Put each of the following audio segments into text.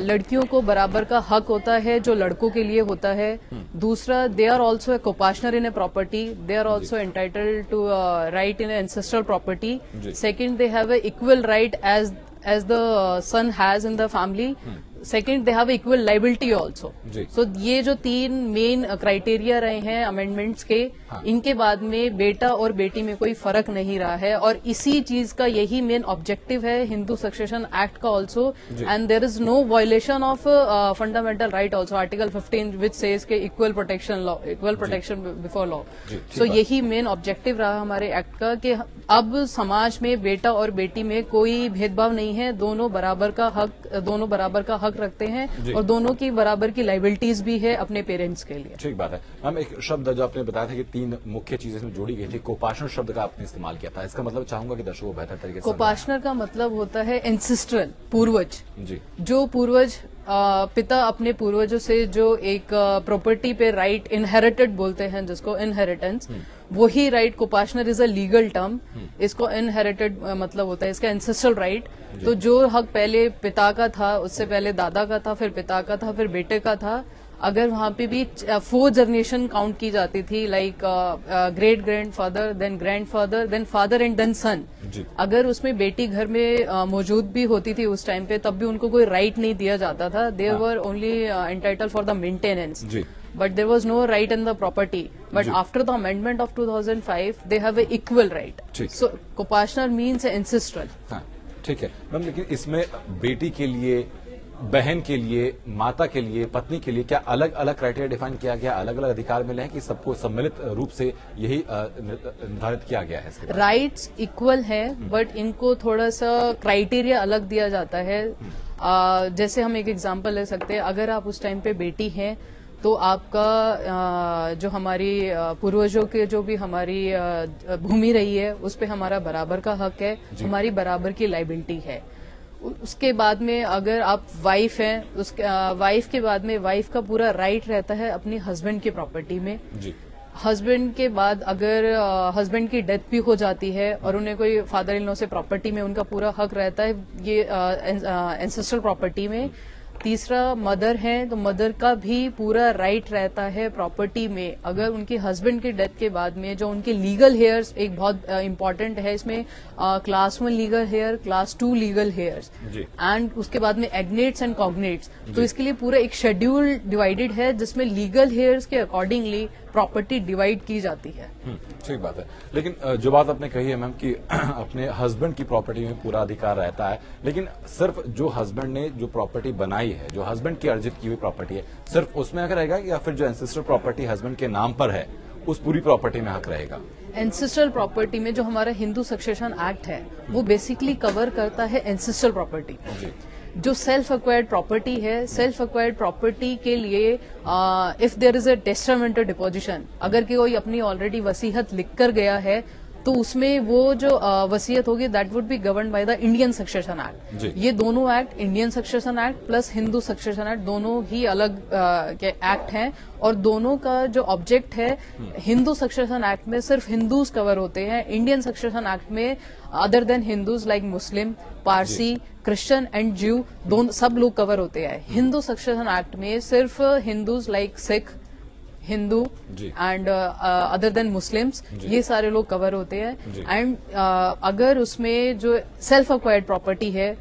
लड़कियों को बराबर का हक होता है जो लड़कों के लिए होता है। दूसरा, they are also a copartner in a property, they are also entitled to right in ancestral property. Second, they have a equal right as the son has in the family. Second, they have equal liability also. So ये जो तीन main criteria रहे हैं amendments के, इनके बाद में बेटा और बेटी में कोई फर्क नहीं रहा है, और इसी चीज का यही मेन ऑब्जेक्टिव है हिंदू सक्सेशन एक्ट का also. And there is no violation of fundamental right also, article 15 which says के equal protection law, equal protection before law. So यही मेन ऑब्जेक्टिव रहा हमारे एक्ट का कि अब समाज में बेटा और बेटी में कोई भेदभाव नहीं है, दोनों बराबर का हक रखते हैं और दोनों की बराबर की लाइबिलिटीज भी है अपने पेरेंट्स के लिए। ठीक बात है मैम। एक शब्द जो आपने बताया था कि तीन मुख्य चीजें इसमें जोड़ी गई थी, कोपार्टनर शब्द का आपने इस्तेमाल किया था, इसका मतलब चाहूंगा कि दर्शकों को बेहतर तरीके से। कोपार्टनर का मतलब होता है एंसेस्ट्रल, पूर्वज जी। जो पूर्वज पिता अपने पूर्वजों से जो एक प्रॉपर्टी पे राइट इनहेरिटेड बोलते हैं जिसको इनहेरिटेंस, वही right copartner is a legal term. इसको इनहेरिटेड मतलब होता है इसका एंसेस्ट्रल राइट। तो जो हक पहले पिता का था, उससे पहले दादा का था, फिर पिता का था, फिर बेटे का था, अगर वहां पे भी 4 जनरेशन काउंट की जाती थी, like great grandfather, then grandfather, then father and then son. अगर उसमें बेटी घर में मौजूद भी होती थी उस टाइम पे, तब भी उनको कोई राइट नहीं दिया जाता था। They were only entitled for the maintenance, but there was no right in the property. But after the amendment of 2005, they have a equal right. So कोपार्टनर means ancestral. ठीक है मैम, लेकिन इसमें बेटी के लिए, बहन के लिए, माता के लिए, पत्नी के लिए क्या अलग अलग क्राइटेरिया डिफाइन किया गया, अलग अलग अधिकार मिले हैं कि सबको सम्मिलित रूप से यही निर्धारित किया गया है? राइट्स इक्वल है, बट इनको थोड़ा सा क्राइटेरिया अलग दिया जाता है। जैसे हम एक एग्जांपल ले सकते हैं, अगर आप उस टाइम पे बेटी हैं तो आपका जो हमारी पूर्वजों के जो भी हमारी भूमि रही है उस पे हमारा बराबर का हक है, हमारी बराबर की लाइबिलिटी है। उसके बाद में अगर आप वाइफ हैं, वाइफ के बाद में वाइफ का पूरा राइट रहता है अपनी हस्बैंड की प्रॉपर्टी में। हस्बैंड के बाद अगर हस्बैंड की डेथ भी हो जाती है और उन्हें कोई फादर इन लॉ से प्रॉपर्टी में उनका पूरा हक रहता है ये एंसेस्ट्रल प्रॉपर्टी में। तीसरा, मदर है तो मदर का भी पूरा राइट रहता है प्रॉपर्टी में। अगर उनके हस्बैंड की डेथ के बाद में जो उनके लीगल हेयर्स, एक बहुत इंपॉर्टेंट है इसमें, class 1 legal heir, class 2 legal heirs, and उसके बाद में एग्नेट्स एंड कॉग्नेट्स। तो इसके लिए पूरा एक शेड्यूल डिवाइडेड है जिसमें लीगल हेयर्स के अकॉर्डिंगली प्रॉपर्टी डिवाइड की जाती है। ठीक बात है। लेकिन जो बात आपने कही है मैम कि अपने हस्बैंड की प्रॉपर्टी में पूरा अधिकार रहता है, लेकिन सिर्फ जो हस्बैंड ने जो प्रॉपर्टी बनाई है, जो हस्बैंड की अर्जित की हुई प्रॉपर्टी है, सिर्फ उसमें हक रहेगा, या फिर जो एंसेस्ट्रल प्रॉपर्टी हस्बैंड के नाम पर है उस पूरी प्रॉपर्टी में हक रहेगा? एंसेस्ट्रल प्रॉपर्टी में जो हमारा हिंदू सक्सेशन एक्ट है वो बेसिकली कवर करता है एंसेस्ट्रल प्रॉपर्टी। जो सेल्फ एक्वायर्ड प्रॉपर्टी है, सेल्फ एक्वायर्ड प्रॉपर्टी के लिए if there is a testamentary disposition, अगर कोई अपनी ऑलरेडी वसीयत लिखकर गया है तो उसमें वो जो वसीयत होगी that would be govern by the Indian succession act. ये दोनों act, Indian succession act plus Hindu succession act, दोनों ही अलग के एक्ट हैं और दोनों का जो ऑब्जेक्ट है, हिंदू सक्सेशन एक्ट में सिर्फ हिंदूज कवर होते हैं, इंडियन सक्सेशन एक्ट में other than Hindus like Muslim, Parsi, Christian and ज्यू, दोनों सब लोग कवर होते हैं। हिंदू सक्सेशन एक्ट में सिर्फ Hindus like Sikh, Hindu and other than Muslims, ये सारे लोग कवर होते हैं। एंड अगर उसमें जो सेल्फ एक्वायर्ड प्रॉपर्टी है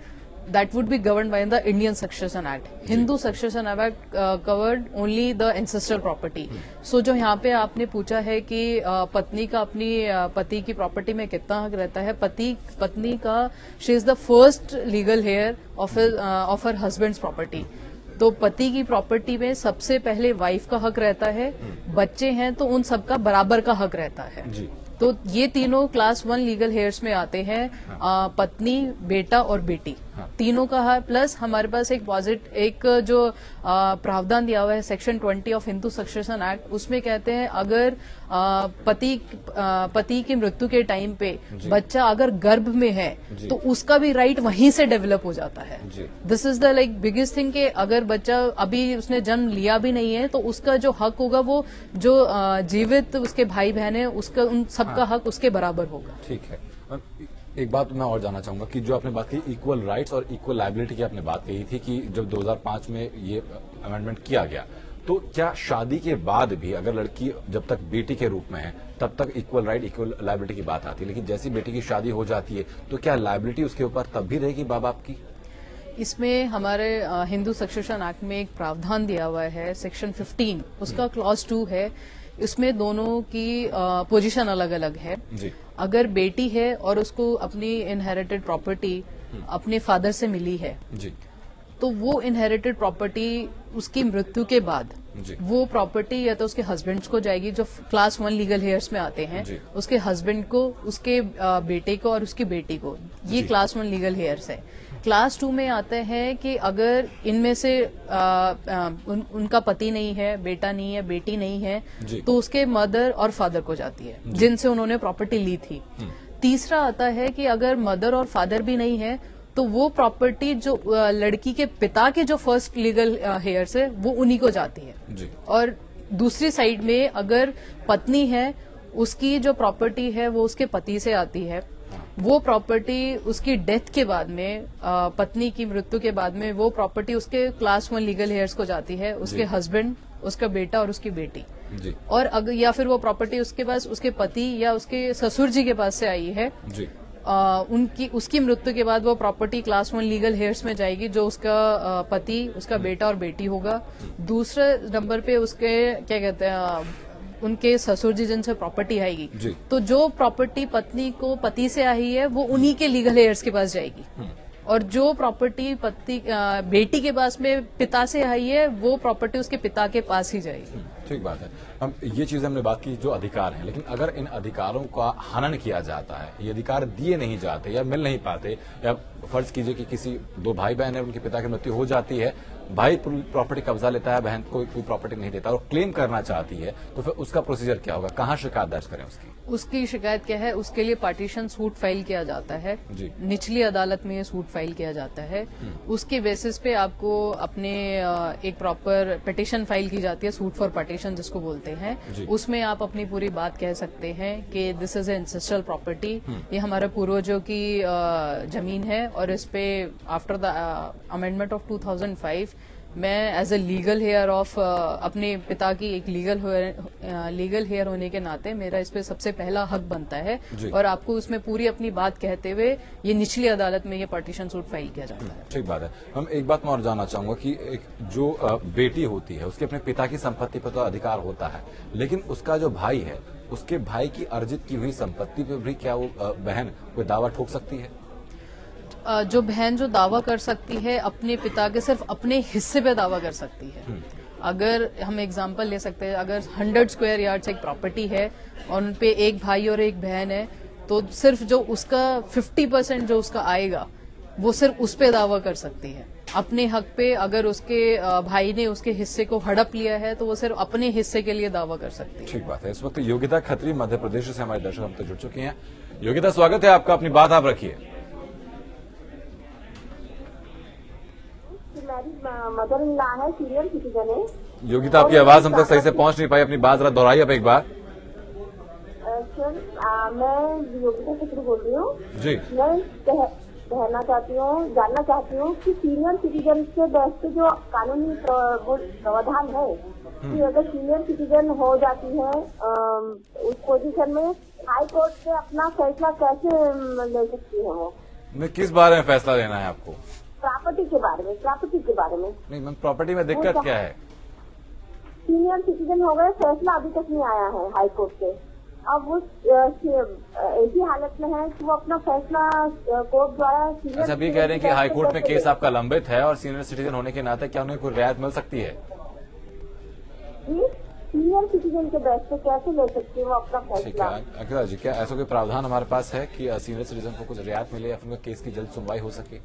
that would be govern by the Indian succession act. Hindu succession act covered only the ancestral property. So जो यहाँ पे आपने पूछा है कि पत्नी का अपनी पति की प्रॉपर्टी में कितना हक रहता है, पत्नी का she is the first legal heir of her husband's property. तो पति की प्रॉपर्टी में सबसे पहले वाइफ का हक रहता है, बच्चे हैं तो उन सबका बराबर का हक रहता है। तो ये तीनों क्लास 1 लीगल हेयर्स में आते हैं, पत्नी, बेटा और बेटी, तीनों का है। प्लस हमारे पास एक जो प्रावधान दिया हुआ है section 20 of Hindu succession act, उसमें कहते हैं अगर पति की मृत्यु के टाइम पे बच्चा अगर गर्भ में है तो उसका भी राइट वहीं से डेवलप हो जाता है। This is the biggest thing कि अगर बच्चा अभी उसने जन्म लिया भी नहीं है तो उसका जो हक होगा वो जो जीवित उसके भाई बहन है उसका, उन सबका हक उसके बराबर होगा। ठीक है। एक बात मैं और जानना चाहूंगा कि जो आपने बात की इक्वल राइट्स और इक्वल लायबिलिटी की आपने बात कही थी कि जब 2005 में ये अमेंडमेंट किया गया, तो क्या शादी के बाद भी अगर लड़की जब तक बेटी के रूप में है तब तक इक्वल राइट इक्वल लायबिलिटी की बात आती है, लेकिन जैसी बेटी की शादी हो जाती है तो क्या लायबिलिटी उसके ऊपर तब भी रहेगी माँ बाप की? इसमें हमारे हिंदू सक्सेशन एक्ट में एक प्रावधान दिया हुआ है, सेक्शन 15, उसका क्लॉज 2 है। इसमें दोनों की पोजीशन अलग अलग है जी। अगर बेटी है और उसको अपनी इनहेरिटेड प्रॉपर्टी अपने फादर से मिली है जी, तो वो इनहेरिटेड प्रॉपर्टी उसकी मृत्यु के बाद जी। वो प्रॉपर्टी या तो उसके हस्बैंड को जाएगी, जो क्लास 1 लीगल हेयर्स में आते हैं, जी। उसके हस्बैंड को, उसके बेटे को और उसकी बेटी को, ये जी। क्लास 1 लीगल हेयर्स है। क्लास 2 में आते हैं कि अगर इनमें से उनका पति नहीं है, बेटा नहीं है, बेटी नहीं है, जी। तो उसके मदर और फादर को जाती है जिनसे उन्होंने प्रॉपर्टी ली थी। तीसरा आता है कि अगर मदर और फादर भी नहीं है तो वो प्रॉपर्टी जो लड़की के पिता के जो फर्स्ट लीगल हेयर्स है वो उन्हीं को जाती है जी। और दूसरी साइड में अगर पत्नी है, उसकी जो प्रॉपर्टी है वो उसके पति से आती है। वो प्रॉपर्टी उसकी डेथ के बाद में, पत्नी की मृत्यु के बाद में, वो प्रॉपर्टी उसके क्लास 1 लीगल हेयर्स को जाती है, उसके हस्बैंड, उसका बेटा और उसकी बेटी जी। और अगर या फिर वो प्रॉपर्टी उसके पास उसके पति या उसके ससुर जी के पास से आई है जी। उसकी मृत्यु के बाद वो प्रॉपर्टी क्लास 1 लीगल हेयर्स में जाएगी, जो उसका पति, उसका बेटा और बेटी होगा। दूसरे नंबर पे उसके क्या कहते हैं उनके ससुर जी जिनसे प्रॉपर्टी आएगी, तो जो प्रॉपर्टी पत्नी को पति से आई है वो उन्हीं के लीगल हेयर्स के पास जाएगी और जो प्रॉपर्टी बेटी के पास में पिता से आई है वो प्रॉपर्टी उसके पिता के पास ही जाएगी। ठीक बात है। हम ये चीज हमने बात की जो अधिकार है, लेकिन अगर इन अधिकारों का हनन किया जाता है, ये अधिकार दिए नहीं जाते या मिल नहीं पाते, या फर्ज कीजिए कि किसी 2 भाई बहन है, उनके पिता की मृत्यु हो जाती है, भाई प्रॉपर्टी कब्जा लेता है, बहन को कोई प्रॉपर्टी नहीं देता और क्लेम करना चाहती है, तो फिर उसका प्रोसीजर क्या होगा? कहाँ शिकायत दर्ज करें उसकी शिकायत क्या है? उसके लिए पार्टीशन सूट फाइल किया जाता है जी। निचली अदालत में ये सूट फाइल किया जाता है। उसके बेसिस पे आपको अपने एक प्रॉपर पिटीशन फाइल की जाती है, सूट फॉर पार्टीशन जिसको बोलते हैं। उसमें आप अपनी पूरी बात कह सकते हैं कि दिस इज एंसेस्ट्रल प्रॉपर्टी, ये हमारे पूर्वजों की जमीन है और इस पे आफ्टर द अमेंडमेंट ऑफ 2005 मैं as a legal heir of अपने पिता की एक लीगल हेयर होने के नाते मेरा इस पे सबसे पहला हक बनता है और आपको उसमें पूरी अपनी बात कहते हुए ये निचली अदालत में ये पार्टीशन सूट फाइल किया जाता है। ठीक बात है। हम एक बात मैं और जानना चाहूंगा कि एक जो बेटी होती है उसके अपने पिता की संपत्ति पर तो अधिकार होता है, लेकिन उसका जो भाई है उसके भाई की अर्जित की हुई संपत्ति पर भी क्या वो बहन कोई दावा ठोक सकती है? जो बहन जो दावा कर सकती है अपने पिता के सिर्फ अपने हिस्से पे दावा कर सकती है। अगर हम एग्जांपल ले सकते हैं, अगर 100 स्क्वायर यार्ड्स एक प्रॉपर्टी है और उन पे एक भाई और एक बहन है, तो सिर्फ जो उसका 50% जो उसका आएगा वो सिर्फ उस पे दावा कर सकती है अपने हक पे। अगर उसके भाई ने उसके हिस्से को हड़प लिया है तो वो सिर्फ अपने हिस्से के लिए दावा कर सकती है। ठीक बात है। इस वक्त योगिता खत्री मध्य प्रदेश से हमारे दर्शक हम तक जुड़ चुके हैं। योगिता, स्वागत है आपका, अपनी बात आप रखिए। मदर इन लॉ है, सीनियर सिटीजन है। योगिता, आपकी आवाज हम तक सही से पहुंच नहीं पाई, अपनी बात जरा दोहराइए आप एक बार। सर, मैं योगिता खत्री बोल रही हूँ जी। मैं कहना चाहती हूँ, जानना चाहती हूँ कि सीनियर सिटीजन के बेस पे जो कानूनी प्रावधान है कि अगर सीनियर सिटीजन हो जाती है उस पोजीशन में हाई कोर्ट से अपना फैसला कैसे ले सकती है वो? मैं किस बारे में फैसला लेना है आपको? प्रॉपर्टी के बारे में। नहीं मैम, प्रॉपर्टी में दिक्कत क्या है? सीनियर सिटीजन हो गए, फैसला अभी तक नहीं आया है हाई कोर्ट से। अब उस ऐसी हालत में है कि वो अपना फैसला कोर्ट द्वारा। अच्छा, अभी कह रहे हैं कि हाई कोर्ट में केस आपका लंबित है और सीनियर सिटीजन होने के नाते क्या उन्हें कोई रियायत मिल सकती है? सीनियर सिटीजन के बेस पे कैसे ले सकती है वो अपना ठीक फैसला? है अखिला जी, क्या ऐसा कोई प्रावधान हमारे पास है कि सीनियर सिटीजन को कुछ रियायत मिले या फिर उनका केस की जल्द सुनवाई हो सके?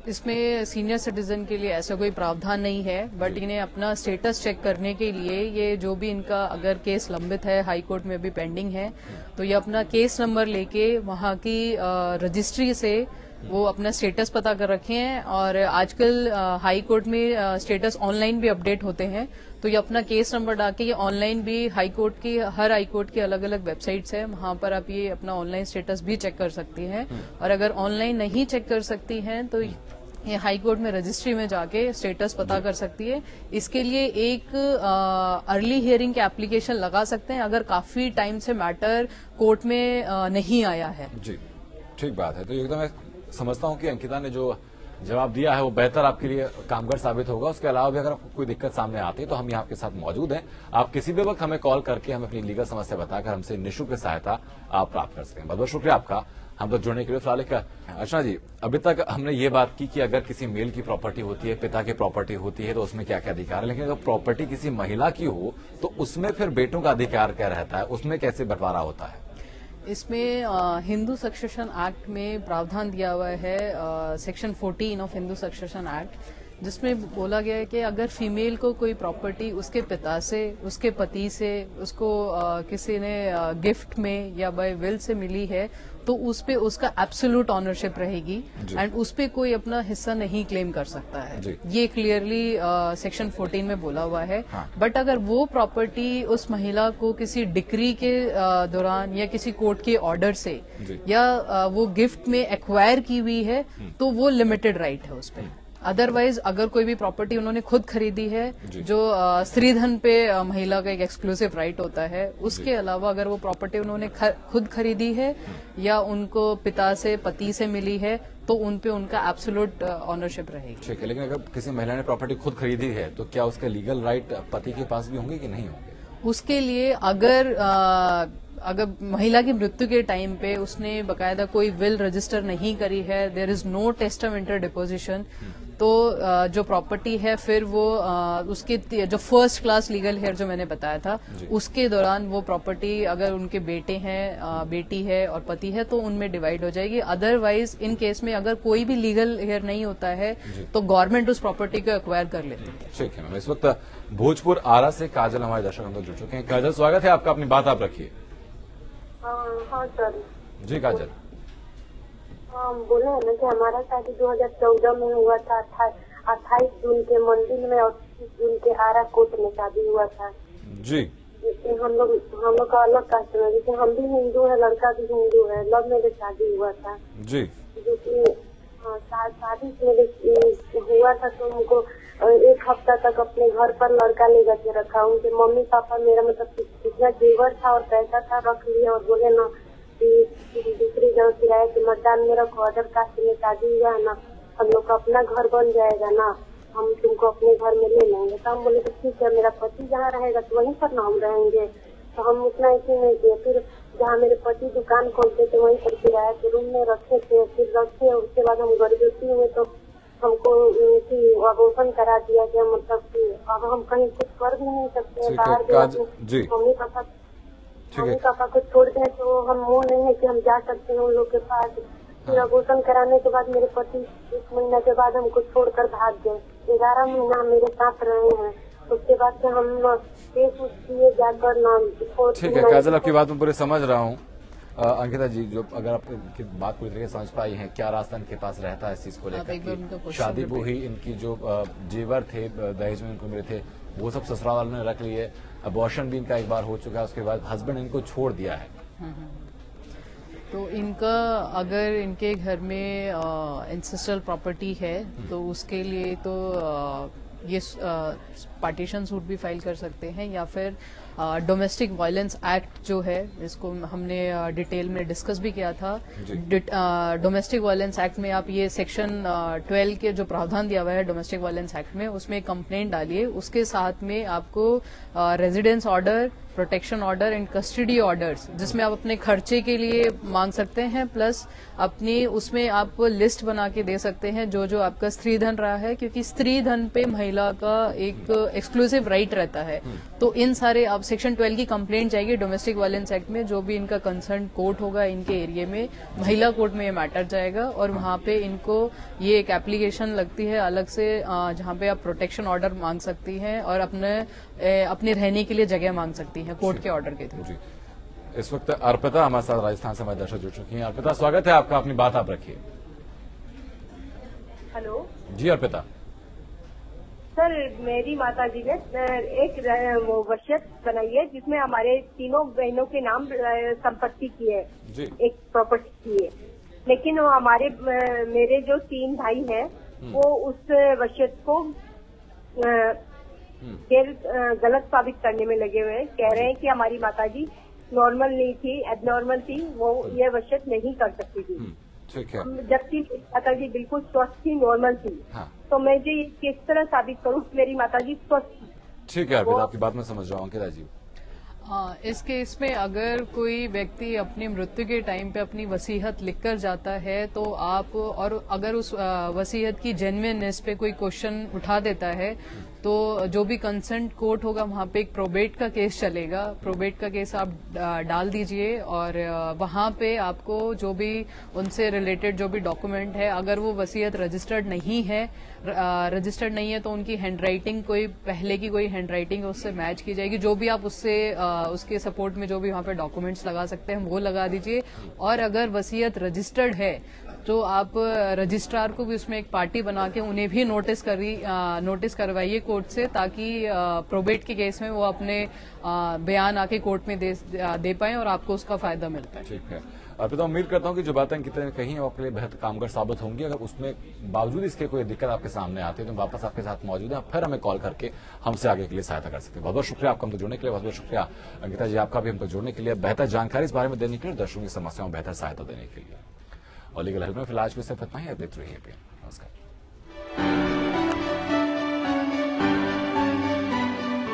इसमें सीनियर सिटीजन के लिए ऐसा कोई प्रावधान नहीं है, बट इन्हें अपना स्टेटस चेक करने के लिए ये जो भी इनका अगर केस लंबित है, हाई कोर्ट में भी पेंडिंग है, तो ये अपना केस नंबर लेके वहाँ की रजिस्ट्री से वो अपना स्टेटस पता कर रखे हैं। और आजकल हाई कोर्ट में स्टेटस ऑनलाइन भी अपडेट होते हैं, तो ये अपना केस नंबर डाल के ये ऑनलाइन भी हर हाई कोर्ट की अलग अलग वेबसाइट्स है, वहां पर आप ये अपना ऑनलाइन स्टेटस भी चेक कर सकती हैं। और अगर ऑनलाइन नहीं चेक कर सकती हैं तो ये हाई कोर्ट में रजिस्ट्री में जाके स्टेटस पता कर सकती है। इसके लिए एक अर्ली हियरिंग की एप्लीकेशन लगा सकते हैं अगर काफी टाइम से मैटर कोर्ट में नहीं आया है। जी, ठीक बात है। तो एकदम मैं समझता हूं कि अंकिता ने जो जवाब दिया है वो बेहतर आपके लिए कामगार साबित होगा। उसके अलावा भी अगर आपको कोई दिक्कत सामने आती है तो हम यहाँ आपके साथ मौजूद हैं। आप किसी भी वक्त हमें कॉल करके हमें अपनी लीगल समस्या बताकर हमसे निःशुल्क सहायता आप प्राप्त कर सकें। बहुत बहुत शुक्रिया आपका हम तक जुड़ने के लिए। फिलहाल अर्चना जी, अभी तक हमने ये बात की कि अगर किसी मेल की प्रॉपर्टी होती है, पिता की प्रॉपर्टी होती है, तो उसमें क्या क्या अधिकार है, लेकिन अगर प्रॉपर्टी किसी महिला की हो तो उसमें फिर बेटों का अधिकार क्या रहता है, उसमें कैसे बंटवारा होता है? इसमें हिंदू सक्सेशन एक्ट में प्रावधान दिया हुआ है, section 14 of Hindu succession act, जिसमें बोला गया है कि अगर फीमेल को कोई प्रॉपर्टी उसके पिता से, उसके पति से, उसको किसी ने गिफ्ट में या बाय विल से मिली है तो उस पे उसका एब्सोल्यूट ऑनरशिप रहेगी एंड उस पे कोई अपना हिस्सा नहीं क्लेम कर सकता है। ये क्लियरली सेक्शन 14 में बोला हुआ है। बट अगर वो प्रॉपर्टी उस महिला को किसी डिक्री के दौरान या किसी कोर्ट के ऑर्डर से या वो गिफ्ट में एक्वायर की हुई है तो वो लिमिटेड राइट है उस पर। अदरवाइज अगर कोई भी प्रॉपर्टी उन्होंने खुद खरीदी है, जो स्त्रीधन पे महिला का एक एक्सक्लूसिव राइट होता है, उसके अलावा अगर वो प्रॉपर्टी उन्होंने खुद खरीदी है या उनको पिता से, पति से मिली है तो उन पे उनका एब्सोल्यूट ऑनरशिप रहेगी। ठीक है, लेकिन अगर किसी महिला ने प्रॉपर्टी खुद खरीदी है तो क्या उसके लीगल राइट पति के पास भी होंगे कि नहीं होंगे? उसके लिए अगर महिला की मृत्यु के टाइम पे उसने बकायदा कोई विल रजिस्टर नहीं करी है, there is no testamentary deposition, तो जो प्रॉपर्टी है फिर वो उसके जो फर्स्ट क्लास लीगल हेयर जो मैंने बताया था उसके दौरान वो प्रॉपर्टी अगर उनके बेटे हैं, बेटी है और पति है तो उनमें डिवाइड हो जाएगी। अदरवाइज इन केस में अगर कोई भी लीगल हेयर नहीं होता है तो गवर्नमेंट उस प्रॉपर्टी को एक्वायर कर लेती है। ठीक है मैम, इस वक्त भोजपुर आरा से काजल हमारे दर्शक हम जुड़ चुके हैं। काजल, स्वागत है आपका, अपनी बात आप रखिए। हाँ सर जी काजल। बोले है ना कि हमारा शादी 2014 में हुआ था, 28 जून के मंदिर में और 30 जून के आरा कोर्ट में शादी हुआ था जी। जैसे हम लोग का अलग कास्ट में, जैसे हम भी हिंदू है, लड़का भी हिंदू है, लव मैरिज शादी हुआ था जी। जो कि शादी मेरे हुआ था तो उनको 1 हफ्ता तक अपने घर पर लड़का ले जाके रखा। उनके मम्मी पापा मेरा मतलब कितना जेवर था और पैसा था रख लिया और बोले ना कि दूसरी जगह किराए के मतदान में रखो, अदर कास्ट में शादी हुआ है ना, हम लोग का अपना घर बन जाएगा ना, हम तुमको अपने घर में ले लेंगे। तो हम बोले तो ठीक है, मेरा पति जहाँ रहेगा तो वहीं पर ना हम रहेंगे। तो हम उतना ऐसे नहीं किए। फिर जहाँ मेरे पति दुकान खोलते थे वहीं पर किराए के रूम में रखे थे, फिर रखे। उसके बाद हम गर्भवती हुए तो हमको अबॉर्शन करा दिया गया, मतलब कि अब हम कहीं कुछ कर भी नहीं सकते। बाहर मम्मी पापा को छोड़ दें तो हम वो नहीं है कि हम जा सकते हैं उन लोग के पास। फिर अबॉर्शन कराने के बाद मेरे पति 1 महीना के बाद हमको छोड़कर भाग गए। 11 महीना मेरे साथ रहे हैं। उसके बाद से हम केस किए जाकर नाम। ठीक है काजल, आपकी बात मैं पूरी समझ रहा हूँ। अंकिता जी, जो अगर आप इनकी बात पूरी तरीके से समझ पाई हैं, क्या रास्ता इनके पास रहता है इस चीज को लेकर? शादी हुई, इनकी जो जेवर थे दहेज में इनको मिले थे वो सब ससुराल वालों ने रख लिए, अबॉर्शन भी इनका एक बार हो चुका है, उसके बाद हस्बैंड इनको छोड़ दिया है। तो इनका अगर इनके घर में एंसेस्ट्रल प्रॉपर्टी है तो उसके लिए तो ये पार्टीशन सूट भी फाइल कर सकते हैं, या फिर डोमेस्टिक वायलेंस एक्ट जो है इसको हमने डिटेल में डिस्कस भी किया था। डोमेस्टिक वायलेंस एक्ट में आप ये सेक्शन 12 के जो प्रावधान दिया हुआ है डोमेस्टिक वायलेंस एक्ट में, उसमें कंप्लेंट डालिए। उसके साथ में आपको residence order, protection order and custody orders, जिसमें आप अपने खर्चे के लिए मांग सकते हैं, प्लस अपनी उसमें आप लिस्ट बना के दे सकते हैं जो जो आपका स्त्री धन रहा है, क्योंकि स्त्री धन पे महिला का एक एक्सक्लूसिव राइट रहता है। तो इन सारे आप सेक्शन 12 की कंप्लेंट जाएगी डोमेस्टिक वायलेंस एक्ट में, जो भी इनका कंसर्न कोर्ट होगा इनके एरिया में, महिला कोर्ट में ये मैटर जाएगा और वहां पे इनको ये एक एप्लीकेशन लगती है अलग से, जहां पे आप प्रोटेक्शन ऑर्डर मांग सकती हैं और अपने रहने के लिए जगह मांग सकती हैं कोर्ट के ऑर्डर के थ्रू। इस वक्त अर्पिता हमारे साथ राजस्थान से हमारे दर्शक जुड़ चुकी हैं। अर्पिता, स्वागत है आपका, अपनी बात आप रखिए। हेलो जी अर्पिता। सर, मेरी माता जी ने एक वसीयत बनाई है जिसमें हमारे तीनों बहनों के नाम संपत्ति की है जी। एक प्रॉपर्टी की है, लेकिन वो हमारे मेरे जो 3 भाई हैं वो उस वसीयत को गलत साबित करने में लगे हुए हैं। कह रहे हैं कि हमारी माता जी नॉर्मल नहीं थी, एबनॉर्मल थी, वो ये वसीयत नहीं कर सकती थी। ठीक है। जबकि मेरी माता जी बिल्कुल स्वस्थ थी, नॉर्मल थी। हाँ। तो मैं जी किस तरह साबित करूं कि मेरी माता जी स्वस्थ थी? ठीक है अर्पिता, आपकी बात मैं समझ रहा हूँ। अंकिता जी, इस केस में अगर कोई व्यक्ति अपनी मृत्यु के टाइम पे अपनी वसीयत लिखकर जाता है तो आप, और अगर उस वसीयत की जेन्युइननेस पे कोई क्वेश्चन उठा देता है तो जो भी कंसेंट कोर्ट होगा वहां पे एक प्रोबेट का केस चलेगा। प्रोबेट का केस आप डाल दीजिए और वहां पे आपको जो भी उनसे रिलेटेड जो भी डॉक्यूमेंट है, अगर वो वसीयत रजिस्टर्ड नहीं है तो उनकी हैंडराइटिंग, कोई पहले की कोई हैंडराइटिंग उससे मैच की जाएगी। जो भी आप उससे उसके सपोर्ट में जो भी वहां पे डॉक्यूमेंट्स लगा सकते हैं वो लगा दीजिए। और अगर वसीयत रजिस्टर्ड है तो आप रजिस्ट्रार को भी उसमें एक पार्टी बना के उन्हें भी नोटिस करवाइए कोर्ट से, ताकि प्रोबेट के केस में वो अपने बयान आके कोर्ट में दे पाए और आपको उसका फायदा मिल पाए। ठीक है अर्पिता, उम्मीद करता हूँ कि जो बातें अंकिता ने कही आपके लिए बेहद कामगार साबित होंगी। अगर उसमें बावजूद इसके कोई दिक्कत आपके सामने आती है तो वापस आपके साथ मौजूद है, फिर हमें कॉल करके हमसे आगे के लिए सहायता कर सकते हैं। बहुत बहुत शुक्रिया आपका हमको जुड़ने के लिए, बहुत बहुत शुक्रिया अंकिता जी आपका भी हमको जुड़ने के लिए, बेहतर जानकारी इस बारे में देने के लिए, दर्शकों की समस्याओं में बेहतर सहायता देने के लिए। और लीगल हेल्प में फिलहाल सिर्फ इतना ही। आप देखते रहिए। नमस्कार।